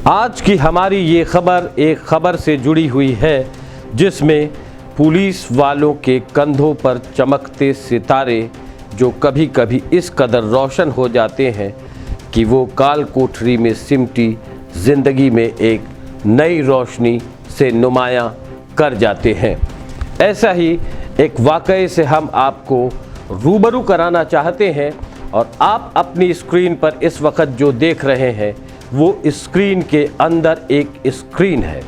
आज की हमारी ये खबर एक खबर से जुड़ी हुई है जिसमें पुलिस वालों के कंधों पर चमकते सितारे जो कभी कभी इस कदर रोशन हो जाते हैं कि वो काल कोठरी में सिमटी ज़िंदगी में एक नई रोशनी से नुमायां कर जाते हैं। ऐसा ही एक वाक़ये से हम आपको रूबरू कराना चाहते हैं और आप अपनी स्क्रीन पर इस वक्त जो देख रहे हैं वो स्क्रीन के अंदर एक स्क्रीन है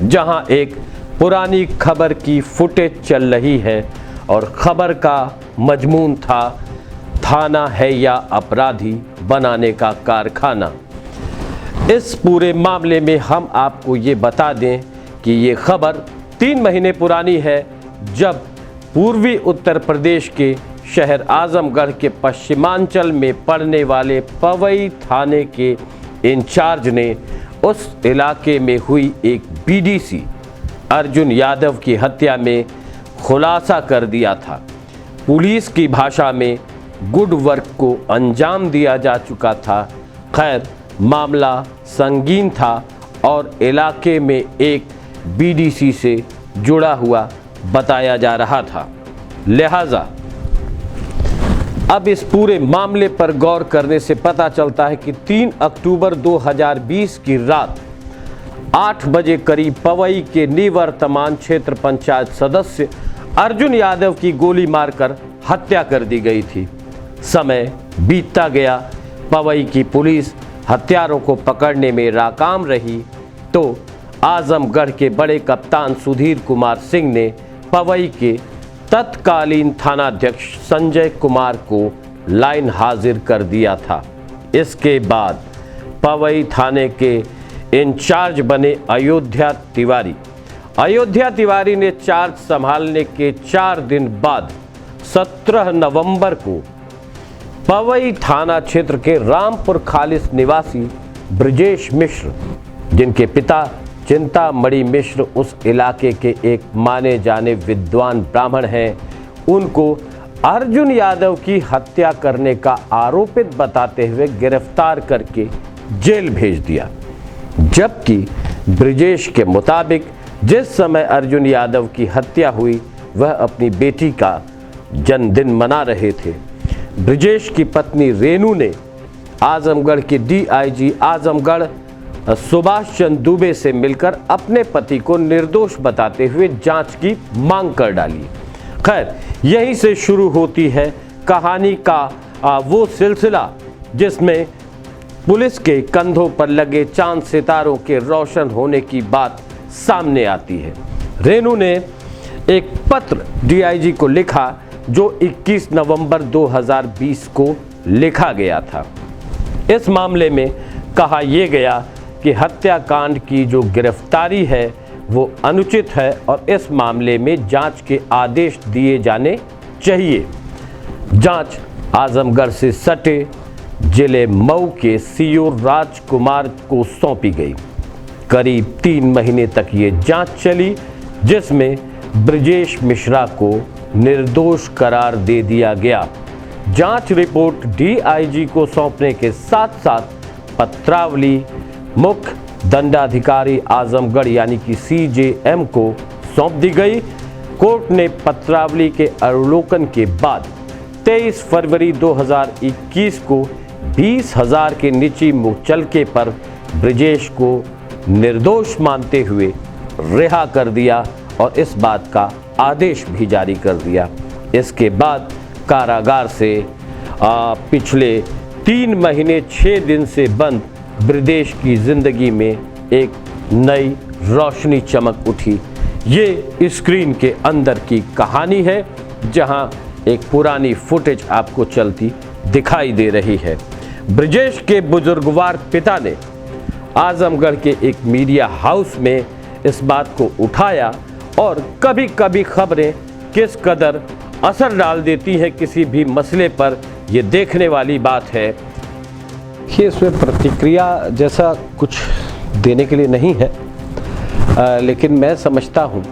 जहां एक पुरानी खबर की फुटेज चल रही है और खबर का मजमून था थाना है या अपराधी बनाने का कारखाना। इस पूरे मामले में हम आपको ये बता दें कि ये खबर 3 महीने पुरानी है जब पूर्वी उत्तर प्रदेश के शहर आजमगढ़ के पश्चिमांचल में पड़ने वाले पवई थाने के इंचार्ज ने उस इलाके में हुई एक बीडीसी अर्जुन यादव की हत्या में खुलासा कर दिया था। पुलिस की भाषा में गुड वर्क को अंजाम दिया जा चुका था। खैर, मामला संगीन था और इलाके में एक बीडीसी से जुड़ा हुआ बताया जा रहा था। लिहाजा अब इस पूरे मामले पर गौर करने से पता चलता है कि 3 अक्टूबर 2020 की रात 8 बजे करीब पवई के निवर्तमान क्षेत्र पंचायत सदस्य अर्जुन यादव की गोली मारकर हत्या कर दी गई थी। समय बीतता गया, पवई की पुलिस हत्यारों को पकड़ने में नाकाम रही तो आजमगढ़ के बड़े कप्तान सुधीर कुमार सिंह ने पवई के तत्कालीन थानाध्यक्ष संजय कुमार को लाइन हाजिर कर दिया था। इसके बाद पवई थाने के इंचार्ज बने अयोध्या तिवारी ने चार्ज संभालने के 4 दिन बाद 17 नवंबर को पवई थाना क्षेत्र के रामपुर खालिस निवासी ब्रजेश मिश्र, जिनके पिता चिंतामणि मिश्र उस इलाके के एक माने जाने विद्वान ब्राह्मण हैं, उनको अर्जुन यादव की हत्या करने का आरोपित बताते हुए गिरफ्तार करके जेल भेज दिया। जबकि ब्रजेश के मुताबिक जिस समय अर्जुन यादव की हत्या हुई वह अपनी बेटी का जन्मदिन मना रहे थे। ब्रजेश की पत्नी रेनू ने आजमगढ़ के डीआईजी आजमगढ़ सुभाष चंद्र दुबे से मिलकर अपने पति को निर्दोष बताते हुए जांच की मांग कर डाली। खैर, यहीं से शुरू होती है कहानी का वो सिलसिला जिसमें पुलिस के कंधों पर लगे चांद सितारों के रोशन होने की बात सामने आती है। रेनू ने एक पत्र डीआईजी को लिखा जो 21 नवंबर 2020 को लिखा गया था। इस मामले में कहा यह गया कि हत्याकांड की जो गिरफ्तारी है वो अनुचित है और इस मामले में जांच के आदेश दिए जाने चाहिए। जांच आजमगढ़ से सटे जिले मऊ के सीओ राजकुमार को सौंपी गई। करीब 3 महीने तक ये जांच चली जिसमें ब्रजेश मिश्रा को निर्दोष करार दे दिया गया। जांच रिपोर्ट डीआईजी को सौंपने के साथ साथ पत्रावली मुख्य दंडाधिकारी आजमगढ़ यानी कि सीजेएम को सौंप दी गई। कोर्ट ने पत्रावली के अवलोकन के बाद 23 फरवरी 2021 को 20,000 के निजी मुचलके पर ब्रजेश को निर्दोष मानते हुए रिहा कर दिया और इस बात का आदेश भी जारी कर दिया। इसके बाद कारागार से पिछले 3 महीने 6 दिन से बंद ब्रजेश की जिंदगी में एक नई रोशनी चमक उठी। ये स्क्रीन के अंदर की कहानी है जहां एक पुरानी फुटेज आपको चलती दिखाई दे रही है। ब्रजेश के बुजुर्गवार पिता ने आजमगढ़ के एक मीडिया हाउस में इस बात को उठाया और कभी कभी खबरें किस कदर असर डाल देती हैं किसी भी मसले पर, यह देखने वाली बात है। कि इसमें प्रतिक्रिया जैसा कुछ देने के लिए नहीं है, लेकिन मैं समझता हूँ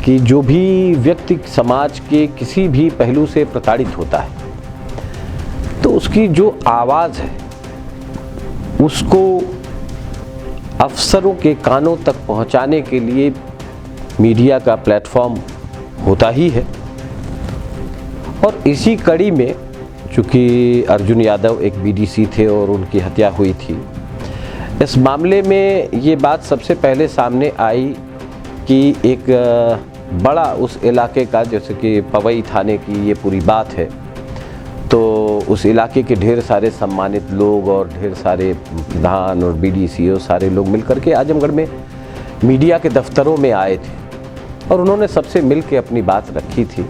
कि जो भी व्यक्ति समाज के किसी भी पहलू से प्रताड़ित होता है तो उसकी जो आवाज़ है उसको अफसरों के कानों तक पहुंचाने के लिए मीडिया का प्लेटफॉर्म होता ही है। और इसी कड़ी में चूँकि अर्जुन यादव एक बीडीसी थे और उनकी हत्या हुई थी, इस मामले में ये बात सबसे पहले सामने आई कि एक बड़ा उस इलाके का, जैसे कि पवई थाने की ये पूरी बात है, तो उस इलाके के ढेर सारे सम्मानित लोग और ढेर सारे प्रधान और बीडीसीओ सारे लोग मिलकर के आजमगढ़ में मीडिया के दफ्तरों में आए थे और उन्होंने सबसे मिल के अपनी बात रखी थी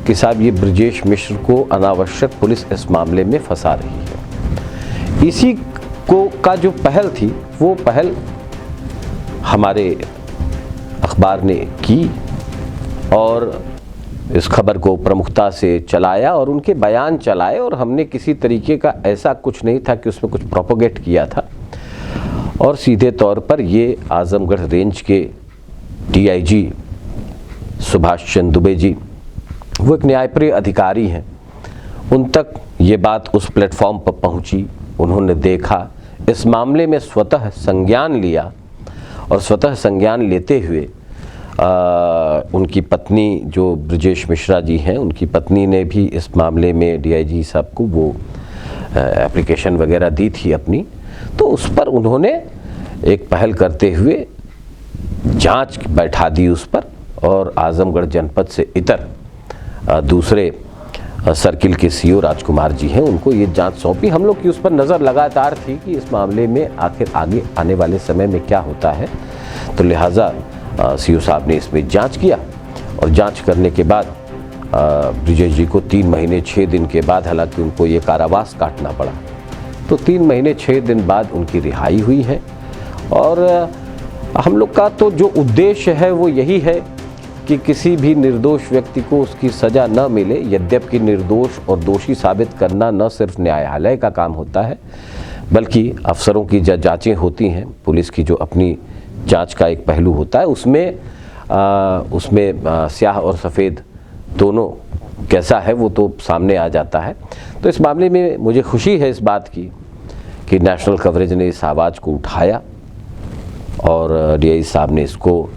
कि साहब ये ब्रजेश मिश्र को अनावश्यक पुलिस इस मामले में फंसा रही है। इसी को का जो पहल थी वो पहल हमारे अखबार ने की और इस खबर को प्रमुखता से चलाया और उनके बयान चलाए, और हमने किसी तरीके का ऐसा कुछ नहीं था कि उसमें कुछ प्रोपोगेट किया था। और सीधे तौर पर ये आजमगढ़ रेंज के डीआईजी सुभाष चंद्र दुबे जी, वो एक न्यायप्रिय अधिकारी हैं, उन तक ये बात उस प्लेटफॉर्म पर पहुंची। उन्होंने देखा, इस मामले में स्वतः संज्ञान लिया और स्वतः संज्ञान लेते हुए उनकी पत्नी जो ब्रजेश मिश्रा जी हैं, उनकी पत्नी ने भी इस मामले में डीआईजी साहब को वो एप्लीकेशन वगैरह दी थी अपनी, तो उस पर उन्होंने एक पहल करते हुए जांच बैठा दी उस पर, और आजमगढ़ जनपद से इतर दूसरे सर्किल के सीओ राजकुमार जी हैं, उनको ये जांच सौंपी। हम लोग की उस पर नज़र लगातार थी कि इस मामले में आखिर आगे आने वाले समय में क्या होता है, तो लिहाजा सीओ साहब ने इसमें जांच किया और जांच करने के बाद ब्रजेश जी को 3 महीने 6 दिन के बाद, हालांकि उनको ये कारावास काटना पड़ा, तो 3 महीने 6 दिन बाद उनकी रिहाई हुई है। और हम लोग का तो जो उद्देश्य है वो यही है कि किसी भी निर्दोष व्यक्ति को उसकी सज़ा न मिले, यद्यपि निर्दोष और दोषी साबित करना न सिर्फ न्यायालय का काम होता है, बल्कि अफसरों की जांचें होती हैं, पुलिस की जो अपनी जांच का एक पहलू होता है, उसमें स्याह और सफ़ेद दोनों कैसा है वो तो सामने आ जाता है। तो इस मामले में मुझे खुशी है इस बात की कि नेशनल कवरेज ने इस आवाज़ को उठाया और डीआईजी साहब ने इसको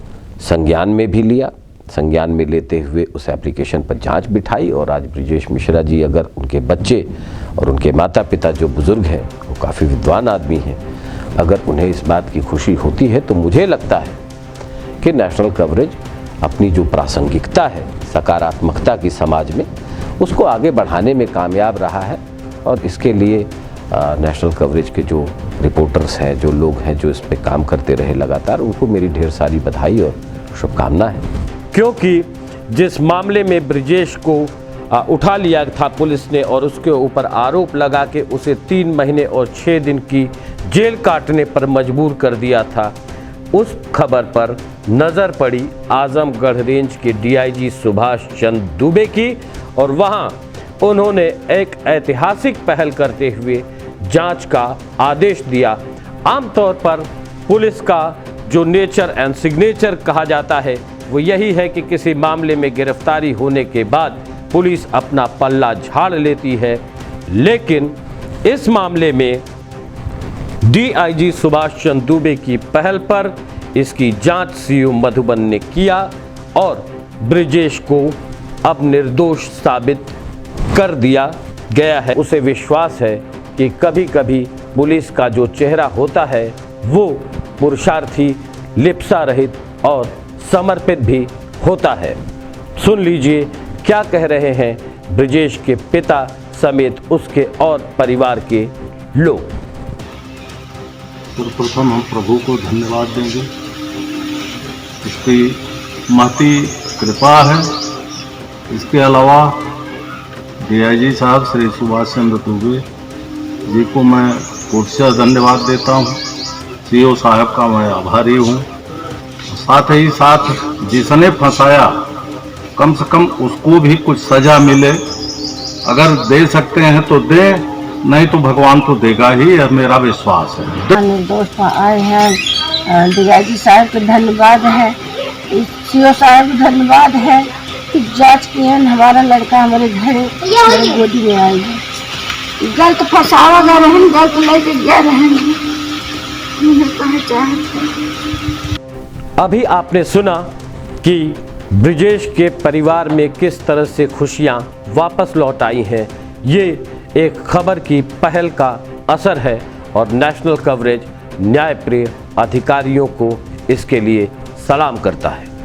संज्ञान में भी लिया। संज्ञान में लेते हुए उस एप्लीकेशन पर जांच बिठाई, और आज ब्रजेश मिश्रा जी, अगर उनके बच्चे और उनके माता पिता जो बुज़ुर्ग हैं, वो काफ़ी विद्वान आदमी हैं, अगर उन्हें इस बात की खुशी होती है तो मुझे लगता है कि नेशनल कवरेज अपनी जो प्रासंगिकता है, सकारात्मकता की समाज में, उसको आगे बढ़ाने में कामयाब रहा है। और इसके लिए नेशनल कवरेज के जो रिपोर्टर्स हैं, जो लोग हैं जो इस पे काम करते रहे लगातार, उनको मेरी ढेर सारी बधाई और शुभकामना है। क्योंकि जिस मामले में ब्रजेश को उठा लिया था पुलिस ने और उसके ऊपर आरोप लगा के उसे 3 महीने और 6 दिन की जेल काटने पर मजबूर कर दिया था, उस खबर पर नज़र पड़ी आजमगढ़ रेंज के डीआईजी सुभाष चंद्र दुबे की, और वहां उन्होंने एक ऐतिहासिक पहल करते हुए जांच का आदेश दिया। आमतौर पर पुलिस का जो नेचर एंड सिग्नेचर कहा जाता है वो यही है कि किसी मामले में गिरफ्तारी होने के बाद पुलिस अपना पल्ला झाड़ लेती है, लेकिन इस मामले में डीआईजी सुभाष चंद्र दुबे की पहल पर इसकी जांच सीओ मधुबन ने किया और ब्रजेश को अब निर्दोष साबित कर दिया गया है। उसे विश्वास है कि कभी कभी पुलिस का जो चेहरा होता है वो पुरुषार्थी, लिप्सा रहित और समर्पित भी होता है। सुन लीजिए क्या कह रहे हैं ब्रजेश के पिता समेत उसके और परिवार के लोग। सर्वप्रथम हम प्रभु को धन्यवाद देंगे, इसकी महती कृपा है। इसके अलावा डीआईजी साहब श्री सुभाष चंद्र दुबे जी को मैं कोटि धन्यवाद देता हूँ। सीओ साहब का मैं आभारी हूँ। साथ ही साथ जिसने फंसाया कम से कम उसको भी कुछ सजा मिले, अगर दे सकते हैं तो दे, नहीं तो भगवान तो देगा ही, यह मेरा विश्वास है। निर्दोष आए हैं, डीआईजी साहब को धन्यवाद है, सीओ साहब को धन्यवाद है कि जांच किए, हमारा लड़का हमारे घर मेरे गोदी में आएगा। गलत फंसावा गए रहें, गलत लेके गए रहेंगे, उन्हें पहचान है। अभी आपने सुना कि ब्रिजेश के परिवार में किस तरह से खुशियां वापस लौट आई हैं। ये एक खबर की पहल का असर है और नेशनल कवरेज न्यायप्रिय अधिकारियों को इसके लिए सलाम करता है।